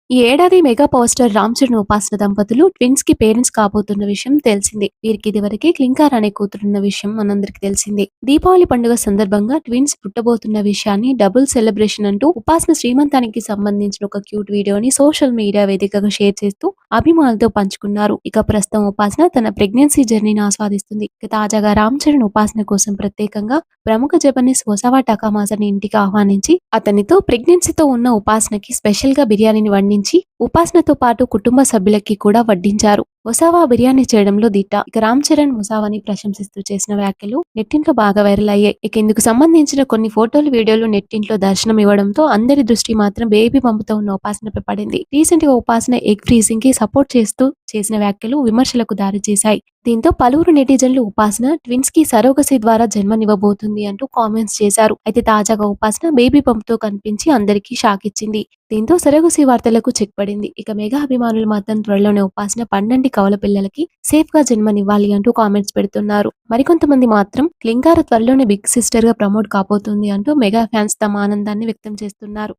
ఈ ఏడాది mega power star Ram Charan, ఉపాసన దంపతులు ట్విన్స్ కి పేరెంట్స్ కాబోతున్న విషయం తెలిసిందే. వీరికి ఇదివరకే క్లింకార్ అనే కూతురున్న విషయం మనందరికి తెలిసిందే. దీపావళి పండుగ సందర్భంగా ట్విన్స్ పుట్టబోతున్న విషయాన్ని డబుల్ సెలబ్రేషన్ అంటూ ఉపాసన శ్రీమంతానికి సంబంధించిన ఒక క్యూట్ వీడియోని సోషల్ మీడియా వేదికగా షేర్ చేస్తూ అభిమానులతో పంచుకున్నారు. ఇక ప్రస్తుతం ఉపాసన తన ప్రెగ్నెన్సీ జర్నీని ఆస్వాదిస్తుంది. ఇక తాజాగా రామ్ చరణ్ ఉపాసన కోసం ప్రత్యేకంగా ప్రముఖ జపనీస్ వసావా టకామాజని ఇంటికి ఆహ్వానించి అతనితో ప్రెగ్నెన్సీతో ఉన్న ఉపాసనకి స్పెషల్ గా బిర్యానీని వండించి ఉపాసనతో పాటు కుటుంబ సభ్యులకి కూడా వడ్డించారు. వసావా బిర్యానీ చేయడంలో దిట్ట. ఇక రామ్ చరణ్ వసావాని ప్రశంసిస్తూ చేసిన వ్యాఖ్యలు నెట్టింట్లో బాగా వైరల్ అయ్యాయి. ఇక ఇందుకు సంబంధించిన కొన్ని ఫోటోలు, వీడియోలు నెట్టింట్లో దర్శనం ఇవ్వడంతో అందరి దృష్టి మాత్రం బేబీ బంపుతో ఉన్న ఉపాసనపై పడింది. రీసెంట్ గా ఉపాసన ఎగ్ ఫ్రీజింగ్ కి సపోర్ట్ చేస్తూ చేసిన వ్యాఖ్యలు విమర్శలకు దారి చేశాయి. దీంతో పలువురు నెటిజన్లు ఉపాసన ట్విన్స్ కి సరోగసీ ద్వారా జన్మనివ్వబోతుంది అంటూ కామెంట్స్ చేశారు. అయితే తాజాగా ఉపాసన బేబీ బంప్ తో కనిపించి అందరికీ షాక్ ఇచ్చింది. దీంతో సరోగసీ వార్తలకు చెక్ పడింది. ఇక మెగా అభిమానులు మాత్రం త్వరలోనే ఉపాసన 12 కవల పిల్లలకి సేఫ్ గా జన్మనివ్వాలి అంటూ కామెంట్స్ పెడుతున్నారు. మరికొంతమంది మాత్రం క్లింకార త్వరలోనే బిగ్ సిస్టర్ గా ప్రమోట్ కాబోతుంది అంటూ మెగా ఫ్యాన్స్ తమ ఆనందాన్ని వ్యక్తం చేస్తున్నారు.